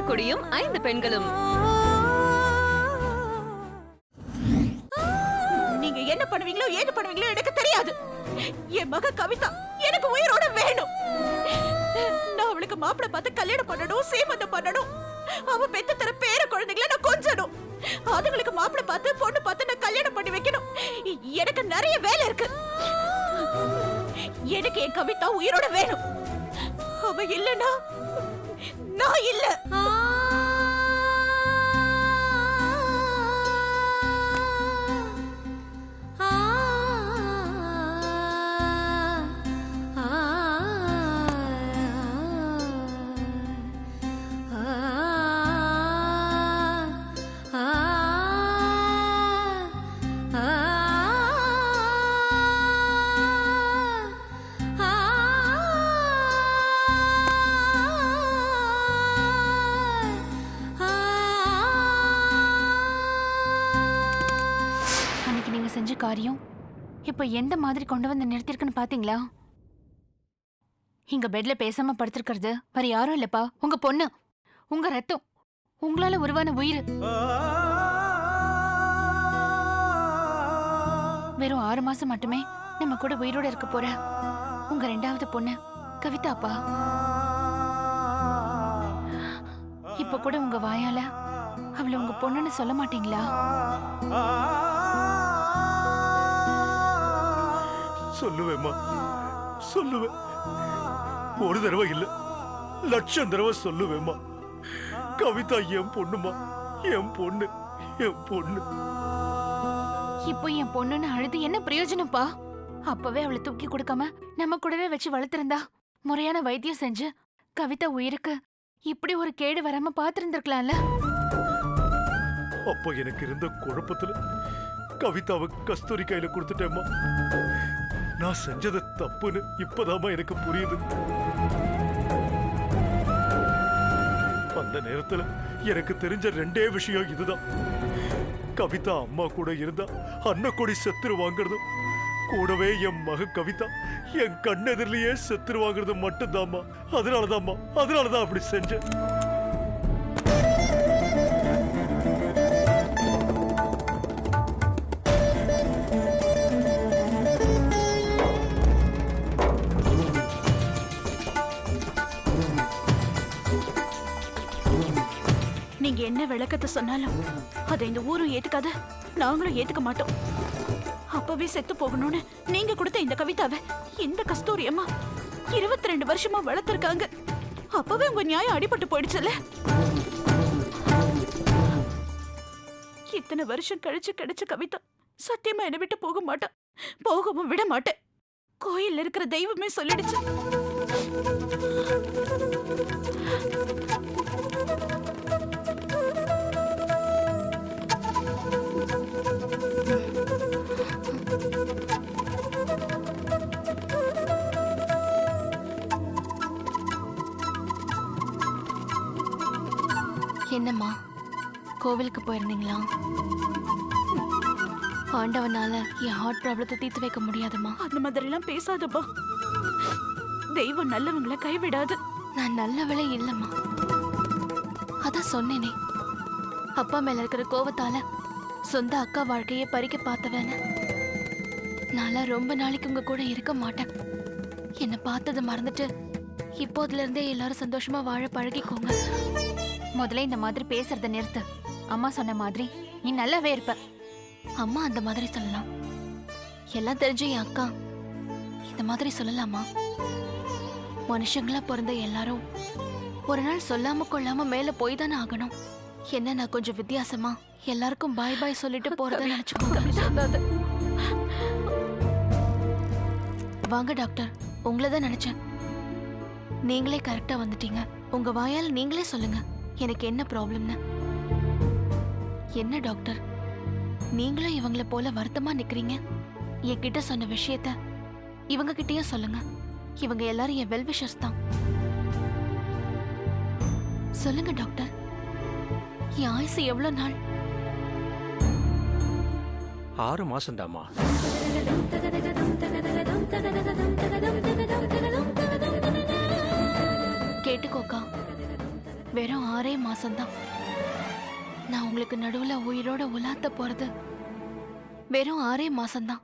வாழக்கூடியும் 5 பெண்களும். நீங்க என்ன பண்ணுவீங்களோ ஏது பண்ணுவீங்களோ எனக்கு தெரியாது. என் மக கவிதா எனக்கு உயிரோட வேணும். நான் அவளுக்கு மாப்பிள்ளை பார்த்து கல்யாணம் பண்ணணும், சீமந்தம் பண்ணணும். அவ பெத்த தர பேர குழந்தைகளை நான் கொஞ்சணும். அதுங்களுக்கு மாப்பிள்ளை பார்த்து பொண்ணு பார்த்து நான் கல்யாணம் பண்ணி வைக்கணும். எனக்கு நிறைய வேலை இருக்கு. எனக்கு என் கவிதா உயிரோட வேணும். அவ இல்லனா நான் இல்ல. செஞ்ச காரியம் இப்ப எந்த மாதிரி கொண்டு வந்து நிறுத்திருக்குன்னு பாத்தீங்களா? இங்க பெட்ல பேசாம படுத்திருக்கிறது வேற யாரும் இல்லப்பா, உங்க பொண்ணு, உங்க ரத்தம், உங்களால உருவான உயிர். வெறும் 6 மாசம் மட்டுமே நம்ம கூட உயிரோட இருக்க போற உங்க 2வது பொண்ணு கவிதாப்பா. இப்ப கூட உங்க வாயால அவளை உங்க பொண்ணுன்னு சொல்ல மாட்டீங்களா? சொல்லுவேம்மா, சொல்லுவேன். ஒரு தடவை இல்ல, லட்சம் தடவை சொல்லுவேம்மா. கவிதா என் பொண்ணுமா, என் பொண்ணு, என் பொண்ணு. இப்போ என் பொண்ணுன்னு அழுது என்ன பிரயோஜனப்பா? அப்பவே அவளை தூக்கி கொடுக்காம நம்ம கூடவே வச்சு வளர்த்திருந்தா, முறையான வைத்தியம் செஞ்சு கவிதா உயிருக்கு இப்படி ஒரு கேடு வராம பாத்திருந்திருக்கலாம்ல. அப்ப எனக்கு இருந்த குழப்பத்துல கவிதாவை கஸ்தூரி கையில கொடுத்துட்டேம்மா. நான் செஞ்சது தப்புன்னு இப்பதாமா எனக்கு புரியுது. அந்த நேரத்துல எனக்கு தெரிஞ்ச 2 விஷயம் இதுதான். கவிதா அம்மா கூட இருந்தா அன்னக்கொடி செத்துரு வாங்குறதும், கூடவே என் மக கவிதா என் கண்ணெதிரிலேயே செத்துரு வாங்குறது மட்டும்தாம்மா. அதனாலதான் அப்படி செஞ்சேன். நீங்க என்ன விளக்கத்தை சொன்னாலும் அதை இந்த ஊரும் ஏத்துக்காத, நாங்களும் ஏத்துக்க மாட்டோம். அப்பவே செத்து போகணும்னு நீங்க கொடுத்த இந்த கவிதாவை இந்த கஸ்தூரி அம்மா 22 வருஷமா வளர்த்திருக்காங்க. அப்பவே உங்க நியாயம் அடிபட்டு போயிடுச்சுல்ல. இத்தனை வருஷம் கழிச்சு கிடைச்ச கவிதா சத்தியமா என்னை விட்டு போக மாட்டா, போகவும் விட மாட்டேன். கோயில்ல இருக்கிற தெய்வமே சொல்லிடுச்சு. என்னம்மா, கோவிலுக்கு போயிருந்தீங்களா? ஆண்டவனால என் ஹார்ட் ப்ராப்ளத்தை தீர்த்து வைக்க முடியாதுமா. அந்த மாதிரி எல்லாம் பேசாதப்பா. தெய்வம் நல்லவங்களை கைவிடாது. நான் நல்லவளே இல்லம்மா, அதான் சொன்னேனே. அப்பா மேல இருக்கிற கோவத்தால சொந்த அக்கா வாழ்க்கையை பறிக்க பார்த்தவன. நான் ரொம்ப நாளைக்கு உங்க கூட இருக்க மாட்டேன். என்னை பார்த்ததை மறந்துட்டு இப்போதுல இருந்தே எல்லாரும் சந்தோஷமா வாழ பழகிக்கோங்க. முதல்ல இந்த மாதிரி பேசுறத நிறுத்து. அம்மா சொன்ன மாதிரி நீ நல்லாவே இருப்ப. அம்மா அந்த மாதிரி சொல்லலாம், எல்லாம் தெரிஞ்ச என் அக்கா இந்த மாதிரி சொல்லலாமா? மனுஷங்களா பிறந்த எல்லாரும் ஒரு நாள் சொல்லாம கொள்ளாம மேல போய் தானே ஆகணும். என்ன நான் கொஞ்சம் வித்தியாசமா எல்லாருக்கும் பாய் பாய் சொல்லிட்டு போறத நினைச்சுக்கோங்க. வாங்க டாக்டர், உங்களை தான் நினைச்சேன். நீங்களே கரெக்டா வந்துட்டீங்க. உங்க வாயால் நீங்களே சொல்லுங்க எனக்கு என்ன ப்ராப்ளம்னு. என்ன டாக்டர், நீங்களும் இவங்கள போல வருத்தமா நிக்கிறீங்க? என்கிட்ட சொன்ன விஷயத்த இவங்க கிட்டயும் சொல்லுங்க. இவங்க எல்லாரும் என் வெல்விஷர்ஸ் தான். சொல்லுங்க டாக்டர், என் ஆயுசு எவ்வளவு நாள்? 6 மாசம்தாம்மா. கேட்டுக்கோக்கா, வெறும் 6 மாசம்தான். நான் உங்களுக்கு நடுவுல உயிரோட உலாத்த போறது வெறும் 6 மாசம்தான்.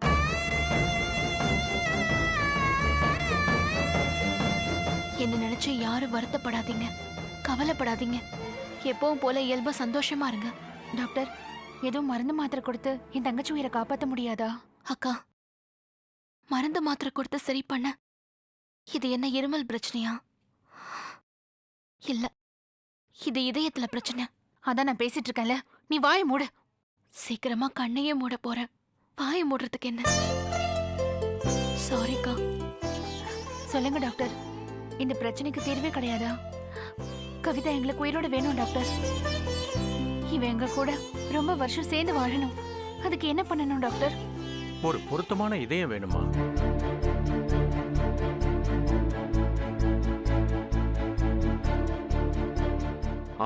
என்ன நினைச்சு யாரும் வருத்தப்படாதீங்க, கவலைப்படாதீங்க. எப்பவும் போல இயல்பா சந்தோஷமா இருங்க. டாக்டர், எதுவும் மருந்து மாத்திரை கொடுத்து என் தங்கச்சி உயிரை காப்பாற்ற முடியாதா? அக்கா, மருந்து மாத்திரை கொடுத்து சரி பண்ண இது என்ன இருமல் பிரச்சனையா? இல்ல, இது இதயத்துல பிரச்சனை. அதான் நான் பேசிட்டு இருக்கேன்ல, நீ வாயை மூடு. சீக்கிரமா கண்ணையே மூட போறேன். வாயை மூடுறதுக்கு என்ன? சாரிக்கா. சொல்லுங்க டாக்டர், இந்த பிரச்சனைக்கு தீர்வே கிடையாதா? கவிதா எங்களுக்கு உயிரோட வேணும் டாக்டர். இவ எங்க கூட ரொம்ப வருஷம் சேர்ந்து வாழணும். அதுக்கு என்ன பண்ணணும் டாக்டர்? ஒரு பொருத்தமான இதயம் வேணுமா?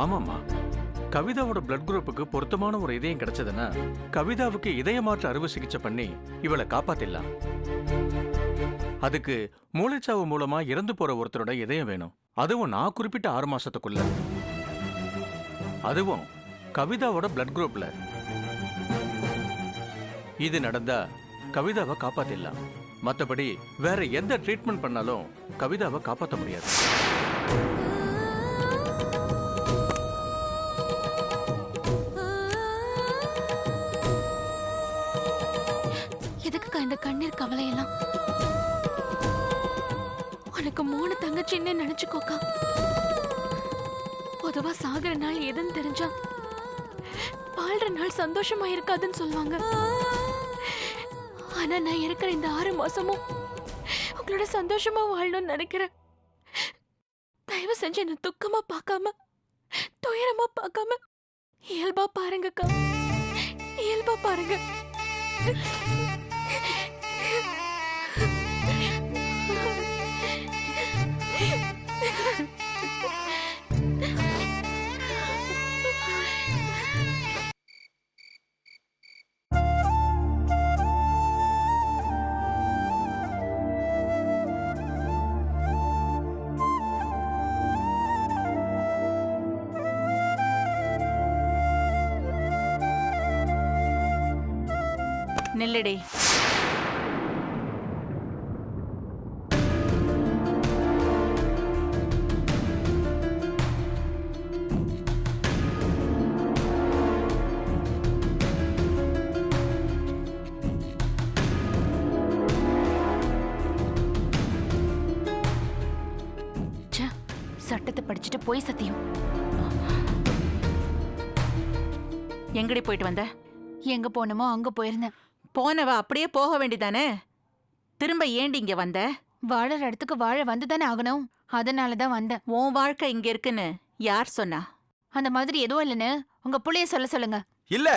ஆமாம்மா, கவிதாவோட பிளட் குரூப்புக்கு பொருத்தமான ஒரு இதயம் கிடைச்சதுன்னா கவிதாவுக்கு இதய மாற்று அறுவை சிகிச்சை பண்ணி இவளை காப்பாத்திடலாம். அதுக்கு மூளைச்சாவு மூலமா இறந்து போற ஒருத்தரோட இதயம் வேணும். அதுவும் நான் குறிப்பிட்ட 6 மாசத்துக்குள்ள. அதுவும் கவிதாவோட பிளட் குரூப்ல. இது நடந்தா கவிதாவை காப்பாத்திடலாம். மத்தபடி வேற எந்த ட்ரீட்மெண்ட் பண்ணாலும் கவிதாவை காப்பாற்ற முடியாது. எதுக்குக்கா இந்த கண்ணீர் கவலையெல்லாம்? உனக்கு 3 தங்கச்சின்னு நினைச்சுக்கோக்கா. பொதுவா சாகிற நாள் எதுன்னு தெரிஞ்சா வாழ்ற நாள் சந்தோஷமா இருக்காதுன்னு சொல்லுவாங்க. ஆனா நான் இருக்கிற இந்த 6 மாசமும் உங்களோட சந்தோஷமா வாழணும்னு நினைக்கிறேன். தயவு செஞ்சு என்ன துக்கமா பார்க்காம, துயரமா பார்க்காம இயல்பா பாருங்கக்கா, இயல்பா பாருங்க. நில்லடி. சட்டத்தை படிச்சுட்டு போய் சத்தியம். எங்கடி போயிட்டு வந்த? எங்க போனமோ அங்க போயிருந்தேன். போனவ அப்படியே போக வேண்டிதானே? திரும்ப ஏண்டி இங்க வந்த? வாழற இடத்துக்கு வாழ வந்துதானே ஆகணும். அதனாலதான் வந்தேன். உன் வாழ்க்கை இங்க இருக்குன்னு யார் சொன்னா? அந்த மாதிரி எதுவும் இல்லைன்னு உங்க புள்ளைய சொல்ல சொல்லுங்க. இல்ல,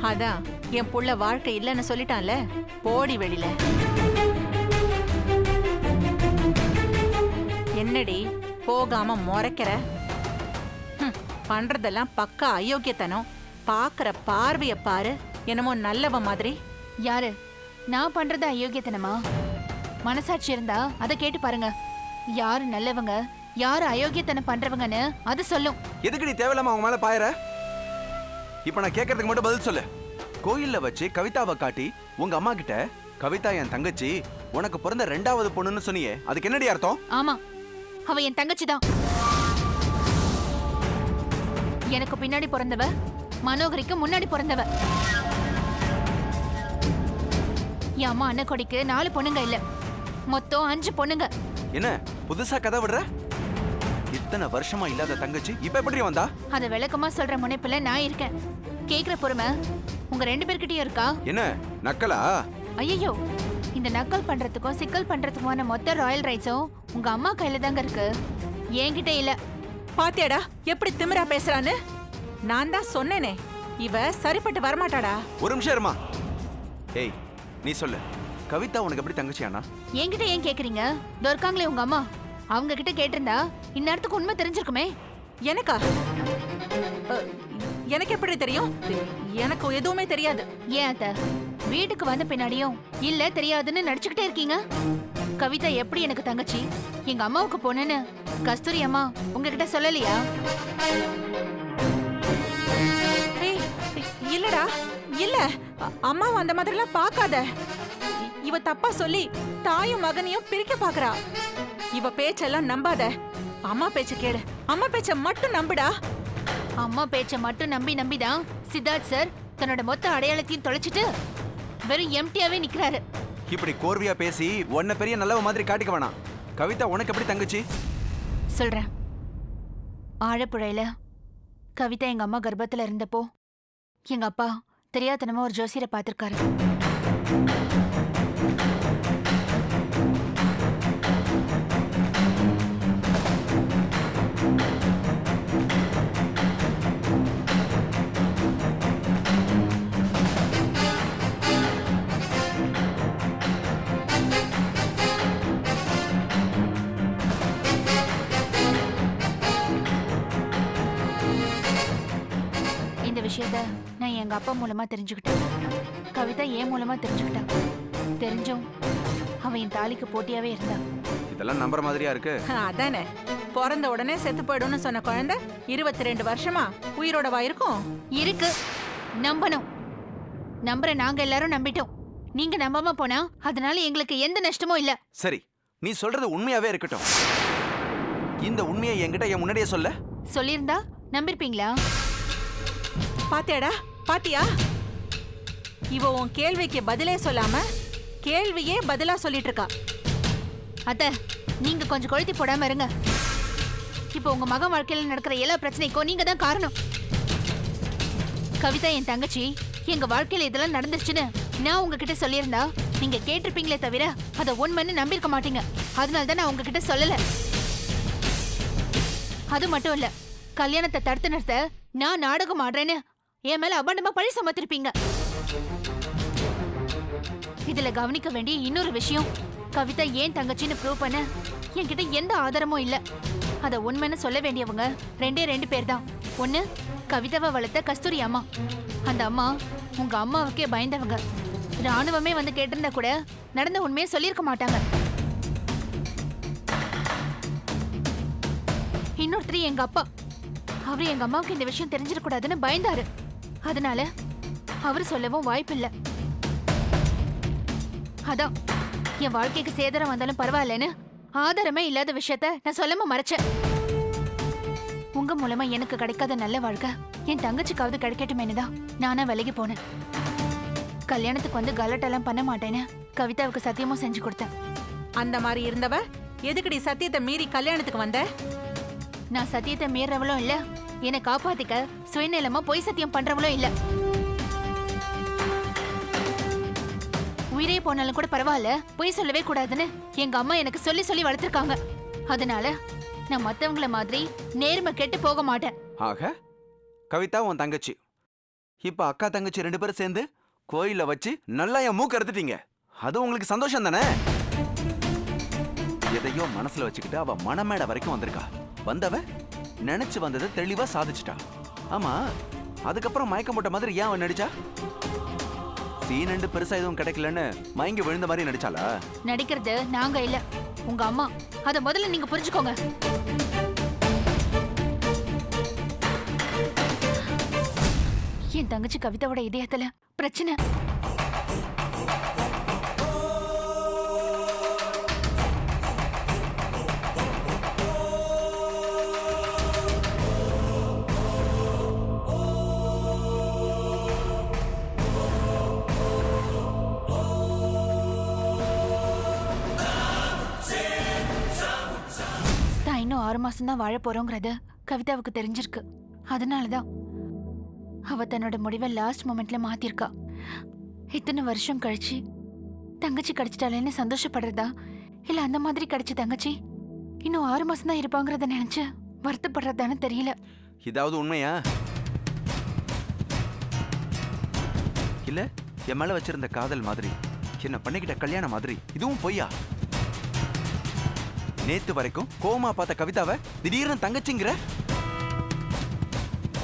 அதான் என் புள்ள வாழ்க்கை இல்லைன்னு சொல்லிட்டான்ல, போடி வெளியில. என்னடி போகாம முறைக்கிற? பண்றதெல்லாம் பக்கா அயோக்கியத்தனம். பாக்குற பார்வைய பாரு, என்னமோ நல்லவ மாதிரி. யாரு? நான் பண்றது அயோக்கியத்தனமா? மனசாட்சி இருந்தா அதை கேட்டு பாருங்க. யாரு நல்லவங்க, யாரு அயோக்கியத்தனம் பண்றவங்கன்னு அது சொல்லும். எதுக்கு நீ தேவையில்லாம அவங்க மேல பாயற? இப்ப நான் கேட்கறதுக்கு மட்டும் பதில் சொல்லு. கோயில்ல வச்சு கவிதாவை காட்டி உங்க அம்மா கிட்ட கவிதா என் தங்கச்சி, உனக்கு பிறந்த 2வது பொண்ணுன்னு சொன்னியே, அதுக்கு என்னடி அர்த்தம்? ஆமா, அவ என் தங்கச்சி தான். எனக்கு பின்னாடி பிறந்தவ, மனோகரிக்கு முன்னாடி பிறந்தவ. என் அம்மா அன்னக்கொடிக்கு 4 பொண்ணுங்க இல்ல, மொத்தம் 5 பொண்ணுங்க. என்ன புதுசா கதை விடுற? இத்தனை வருஷமா இல்லாத தங்கச்சி இப்ப எப்படி வந்தா? அத விளக்கமா சொல்ற முனைப்புல நான் இருக்கேன். கேக்குற பொறுமை உங்க 2 பேர்கிட்டயும் இருக்கா? என்ன நக்கலா? ஐயோ, இந்த நக்கல் பண்றதுக்கும் சிக்கல் பண்றதுக்குமான மொத்த ராயல் ரைட்ஸும் உங்க அம்மா கையில தாங்க இருக்கு, என்கிட்ட இல்ல. பாத்தியாடா எப்படி திமிரா பேசுறான்னு? நான் தான் சொன்னேனே, இவ சரிப்பட்டு வரமாட்டாடா. ஒரு நிமிஷம் இருமா. ஏய், நீ சொல்லு, கவிதா உனக்கு எப்படி தங்கச்சியானா? என்கிட்ட ஏன் கேக்குறீங்க? இருக்காங்களே உங்க அம்மா, அவங்க கிட்ட கேட்டிருந்தா இந்நேரத்துக்கு உண்மை தெரிஞ்சிருக்குமே. எனக்கா? எனக்கு எப்படி தெரியும்? எனக்கு எதுவுமே தெரியாது. ஏன் அத்த வீட்டுக்கு வந்த பின்னாடியும் இல்ல தெரியாதுன்னு நடிச்சுக்கிட்டே இருக்கீங்க? கவிதா எப்படி எனக்கு தங்கச்சி, எங்க அம்மாவுக்கு பொண்ணுன்னு கஸ்தூரி அம்மா உங்ககிட்ட சொல்லலையா? ஏய், இல்லடா இல்ல, அம்மா அந்த மாதிரிலாம் பார்க்காத. இவ தப்பா சொல்லி தாயும் மகனையும் பிரிக்க பாக்குறா. இவ பேச்செல்லாம் நம்பாத. அம்மா பேச்ச கேளு, அம்மா பேச்ச மட்டும் நம்புடா. அம்மா பேச்ச மட்டும் நம்பிதான் சித்தார்த் சார் தன்னோட மொத்த அடையாளத்தையும் தொலைச்சிட்டு வெறும் எம்டியாவே நிக்கிறாரு. இப்படி கோர்வையா பேசி உன்னை பெரிய நல்லவ மாதிரி காட்டிக்க வேணாம். கவிதா உனக்கு எப்படி தங்கச்சி? சொல்றேன். ஆழப்புழையில கவிதா எங்க அம்மா கர்ப்பத்துல இருந்தப்போ எங்க அப்பா தெரியாதனமா ஒரு ஜோசியரை பார்த்திருக்காரு. இந்த விஷயத்த நான் எங்க அப்பா மூலமா தெரிஞ்சுக்கிட்டேன். கவிதா என் மூலமா தெரிஞ்சுக்கிட்டா. தெரிஞ்சும் அவன் என் தாலிக்கு போட்டியாவே இருந்தா. இதெல்லாம் நம்புற மாதிரியா இருக்கு? அதானே, பிறந்த உடனே செத்து போயிடும்னு சொன்ன குழந்தை 22 வருஷமா உயிரோடவா இருக்கும்? இருக்கு, நம்பணும். நம்புற நாங்க எல்லாரும் நம்பிட்டோம். நீங்க நம்பாம போனா அதனால எங்களுக்கு எந்த நஷ்டமும் இல்ல. சரி, நீ சொல்றது உண்மையாவே இருக்கட்டும். இந்த உண்மையை என்கிட்ட என் முன்னாடியே சொல்ல. சொல்லியிருந்தா நம்பிருப்பீங்களா? பாத்தியாடா, பாத்தியா? இவ உன் கேள்விக்கு பதிலே சொல்லாம கேள்வியே பதிலா சொல்லிட்டு இருக்கா. அத்த, நீங்க கொஞ்சம் கொளுத்தி போடாம இருங்க. இப்போ உங்க மகன் வாழ்க்கையில நடக்கிற எல்லா பிரச்சனைக்கும் நீங்க தான் காரணம். கவிதா என் தங்கச்சி, எங்க வாழ்க்கையில இதெல்லாம் நடந்துருச்சுன்னு நான் உங்ககிட்ட சொல்லியிருந்தா நீங்க கேட்டிருப்பீங்களே தவிர அதை உண்மைன்னு நம்பியிருக்க மாட்டீங்க. அதனால தான் நான் உங்ககிட்ட சொல்லல. அது மட்டும் இல்ல, கல்யாணத்தை தடுத்து நிறுத்த நான் நாடகம் ஆடுறேன்னு என் மேல அபண்டமா பழி சுமத்திருப்பீங்க. இதுல கவனிக்க வேண்டிய இன்னொரு விஷயம், கவிதா ஏன் தங்கச்சின்னு ப்ரூவ் பண்ண என்கிட்ட எந்த ஆதாரமும் இல்ல. அத உண்மைன்னு சொல்ல வேண்டியவங்க ரெண்டு பேர் தான். ஒண்ணு, கவிதாவை வளர்த்த கஸ்தூரி அம்மா. அந்த அம்மா உங்க அம்மாவுக்கே பயந்தவங்க. ராணுவமே வந்து கேட்டிருந்தா கூட நடந்த உண்மையை சொல்லியிருக்க மாட்டாங்க. இன்னொருத்தர் எங்க அப்பா. அவரு எங்க அம்மாவுக்கு இந்த விஷயம் தெரிஞ்சிடக்கூடாதுன்னு பயந்தாரு. அதனால அவரு சொல்லவும் வாய்ப்பில்லை. அதான் என் வாழ்க்கைக்கு சேதாரம் வந்தாலும் பரவாயில்லன்னு ஆதாரமே இல்லாத விஷயத்த நான் சொல்லாம மறைச்சேன். உங்க மூலமா எனக்கு கிடைக்காத நல்ல வாழ்க்கை என் தங்கச்சிக்காவது கிடைக்கட்டுமேனு தான் நானா விலகி போனேன். கல்யாணத்துக்கு வந்து கலட்டெல்லாம் பண்ண மாட்டேன்னு கவிதாவுக்கு சத்தியமும் செஞ்சு கொடுத்தேன். அந்த மாதிரி இருந்தவ எதுக்குடி சத்தியத்தை மீறி கல்யாணத்துக்கு வந்த? நான் சத்தியத்தை மீறவளும் இல்ல, என்னை காப்பாத்திக்க சுயநலமா பொய் சத்தியம் பண்றவளும் இல்ல. உயிரே போனாலும் கூட பரவாயில்ல, பொய் சொல்லவே கூடாதுன்னு எங்க அம்மா எனக்கு சொல்லி சொல்லி வளர்த்திருக்காங்க. அதனால நான் மத்தவங்கள மாதிரி நேர்மை கெட்டு போக மாட்டேன். ஆக கவிதா உன் தங்கச்சி, இப்ப அக்கா தங்கச்சி 2 பேரும் சேர்ந்து கோயில வச்சு நல்லா என் மூக்கு எடுத்துட்டீங்க. அது உங்களுக்கு சந்தோஷம் தானே? எதையோ மனசுல வச்சுக்கிட்டு அவ மனமேடை வரைக்கும் வந்திருக்கா. வந்தவ நினைச்சு வந்ததை தெளிவா சாதிச்சிட்டா. ஆமா, அதுக்கப்புறம் மயக்கம் போட்ட மாதிரி ஏன் அவன் நடிச்சா? சீனண்டு பெருசா எதுவும் கிடைக்கலன்னு மயங்கி விழுந்த மாதிரி நடிச்சாளா? நடிக்கிறது நாங்க இல்ல, உங்க அம்மா. அத முதல்ல நீங்க புரிஞ்சுக்கோங்க. என் தங்கச்சி கவிதாவோட இதயத்துல பிரச்சனை. இன்னும் 6 மாசம் தான் வாழ போறோங்கிறது கவிதாவுக்கு தெரிஞ்சிருக்கு. அதனாலதான் அவ தன்னோட முடிவை லாஸ்ட் மொமெண்ட்ல மாத்திருக்கா. இத்தனை வருஷம் கழிச்சு தங்கச்சி கிடைச்சிட்டாலேன்னு சந்தோஷப்படுறதா, இல்ல அந்த மாதிரி கிடைச்ச தங்கச்சி இன்னும் 6 மாசம் தான் இருப்பாங்கிறத நினைச்சு வருத்தப்படுறதான்னு தெரியல. இதாவது உண்மையா? இல்ல என் மேல வச்சிருந்த காதல் மாதிரி, என்ன பண்ணிக்கிட்ட கல்யாணம் மாதிரி இதுவும் பொய்யா? நேத்து வரைக்கும் கோமா பார்த்த கவிதாவை திடீர்னு தங்கச்சிங்கிற?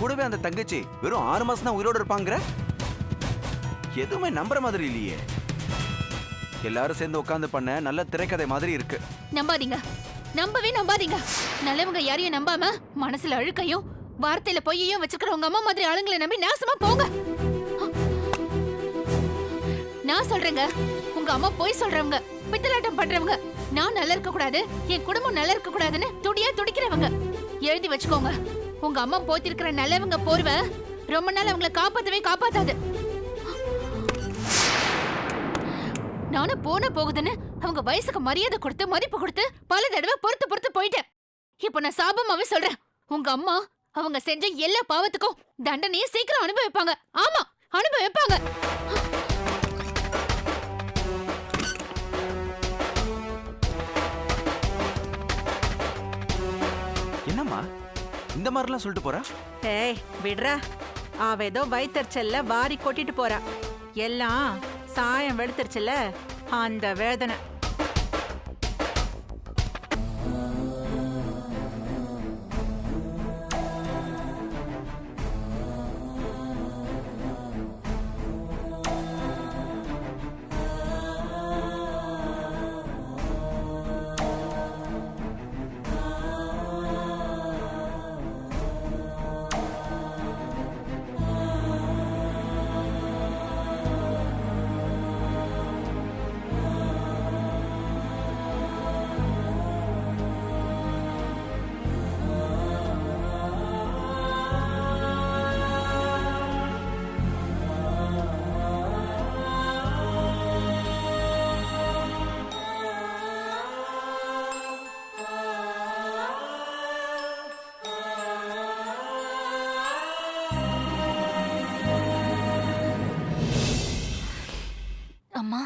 கூடவே அந்த தங்கச்சி வெறும் 6 மாசம் தான் உயிரோட இருப்பாங்கிற? எதுவுமே நம்புற மாதிரி இல்லையே. எல்லாரும் சேர்ந்து உட்கார்ந்து பண்ண நல்ல திரைக்கதை மாதிரி இருக்கு. நம்பாதீங்க, நம்பவே நம்பாதீங்க. நல்லவங்க யாரையும் நம்பாம மனசுல அழுக்கையும் வார்த்தையில பொய்யையும் வச்சுக்கிற உங்க அம்மா மாதிரி ஆளுங்களை நம்பி நாசமா போங்க. நான் சொல்றேங்க, உங்க அம்மா பொய் சொல்றவங்க, பித்தலாட்டம் பண்றவங்க, நான் நல்லா இருக்க கூடாது, என் குடும்பம் நல்லா இருக்க கூடாதுன்னு துடியா துடிக்கிறவங்க. எழுதி வச்சுக்கோங்க, உங்க அம்மா போத்திருக்கிற நல்லவங்க போர்வை ரொம்ப நாள் அவங்களை காப்பாத்தவே காப்பாத்தாது. நானும் போகுதுன்னு அவங்க வயசுக்கு மரியாதை கொடுத்து மதிப்பு கொடுத்து பல தடவை பொறுத்து போயிட்டேன். இப்ப நான் சாபமாவே சொல்றேன், உங்க அம்மா அவங்க செஞ்ச எல்லா பாவத்துக்கும் தண்டனையை சீக்கிரம் அனுபவிப்பாங்க. ஆமா, அனுபவிப்பாங்க. என்னம்மா இந்த மாதிரிலாம் சொல்லிட்டு போறா? ஏய் விடுறா, அவ ஏதோ வயிற்றுச்சல்ல வாரி கொட்டிட்டு போறா. எல்லாம் சாயம் வெளுத்துருச்சுல, அந்த வேதனை. அம்மா,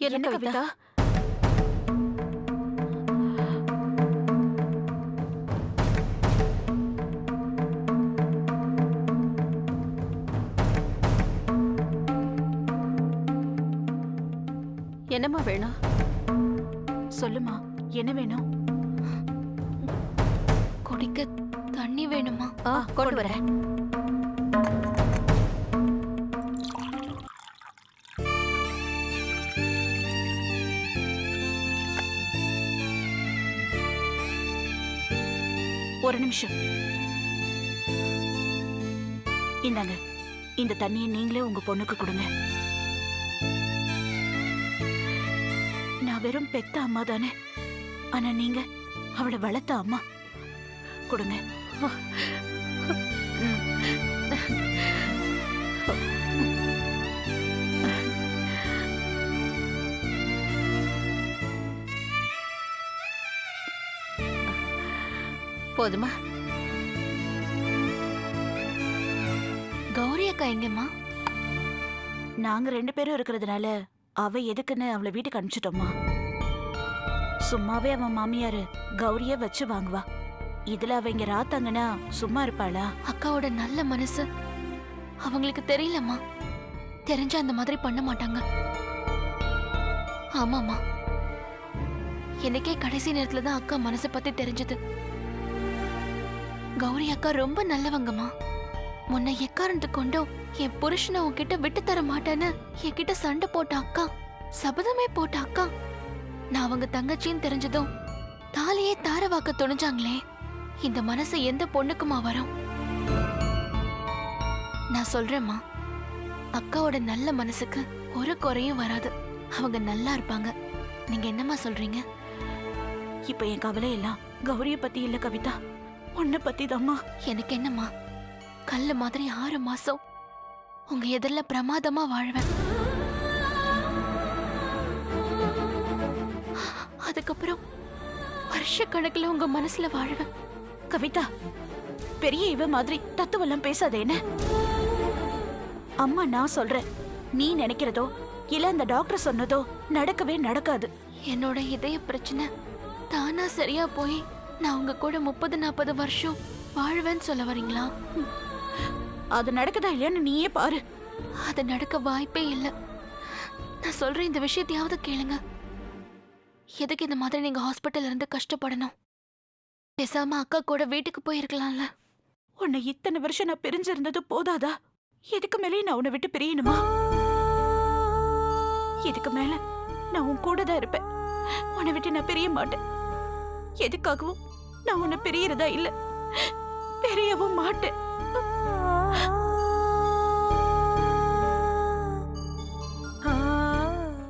என்ன கவிதா? என்னம்மா வேணும்? சொல்லுமா, என்ன வேணும்? குடிக்க தண்ணி வேணுமா? கொண்டு வரேன். ஒரு நிமிஷம். இந்தாங்க, இந்த தண்ணியை நீங்களே உங்க பொண்ணுக்கு கொடுங்க. நான் வெறும் பெத்த அம்மா தானே, ஆனா நீங்க அவளை வளர்த்த அம்மா. கொடுங்க. போதுமா? கௌரி அக்கா எங்கம்மா? நாங்க 2 பேரும் இருக்கிறதுனால அவ எதுக்குன்னு அவளை வீட்டுக்கு அனுப்பிச்சிட்டோமா. சும்மாவே அவன் மாமியாரு கௌரிய வச்சு வாங்குவா. இதுல அவ இங்க ராத்தாங்கன்னா சும்மா இருப்பாளா? அக்காவோட நல்ல மனசு அவங்களுக்கு தெரியலம்மா. தெரிஞ்ச அந்த மாதிரி பண்ண மாட்டாங்க. ஆமாம்மா, எனக்கே கடைசி நேரத்துல தான் அக்கா மனசை பத்தி தெரிஞ்சது. கௌரி அக்கா ரொம்ப நல்லவங்கம்மா. முன்ன எக்காரணத்து கொண்டும் என் புருஷனை உன்கிட்ட விட்டு தர மாட்டேன்னு என்கிட்ட சண்டை போட்ட அக்கா, சபதமே போட்ட அக்கா, நான் அவங்க தங்கச்சின்னு தெரிஞ்சதும் தாலியே தாரவாக்க துணிஞ்சாங்களே. இந்த மனசு எந்த பொண்ணுக்குமா வரும்? நான் சொல்றேம்மா, அக்காவோட நல்ல மனசுக்கு ஒரு குறையும் வராது. அவங்க நல்லா இருப்பாங்க. நீங்க என்னம்மா சொல்றீங்க? இப்ப என் கவலை எல்லாம் கௌரிய பத்தி இல்ல கவிதா, உன்னை பத்தி தாம்மா. எனக்கு என்னம்மா, கல்லு மாதிரி 6 மாசம் உங்க எதிரில் பிரமாதமா வாழ்வேன். அதுக்கப்புறம் வருஷக்கணக்கில் உங்க மனசுல வாழ்வேன். கவிதா, பெரிய இவ மாதிரி தத்துவெல்லாம் பேசாதே என்ன? அம்மா நான் சொல்றேன், நீ நினைக்கிறதோ இல்ல அந்த டாக்டர் சொன்னதோ நடக்கவே நடக்காது. என்னோட இதய பிரச்சனை தானா சரியா போய் நான் உங்க கூட 30-40 வருஷம் வாழ்வேன்னு சொல்ல வரீங்களா? அது நடக்குதா இல்லையான்னு நீயே பாரு. அது நடக்க வாய்ப்பே இல்லை. நான் சொல்றேன், இந்த விஷயத்தையாவது கேளுங்க. எதுக்கு இந்த மாதிரி நீங்க ஹாஸ்பிட்டல்ல இருந்து கஷ்டப்படணும்? பேசாம அக்கா கூட வீட்டுக்கு போயிருக்கலாம்ல. உன்னை இத்தனை வருஷம் நான் பிரிஞ்சிருந்தது போதாதா? இதுக்கு மேலே நான் உன்னை விட்டு பிரியணுமா? இதுக்கு மேல நான் உன் கூட தான் இருப்பேன். உன்னை விட்டு நான் பிரிய மாட்டேன். எதுக்காகவும் நான் உன்னை பிரியறதா இல்ல, பிரியவும் மாட்டேன்.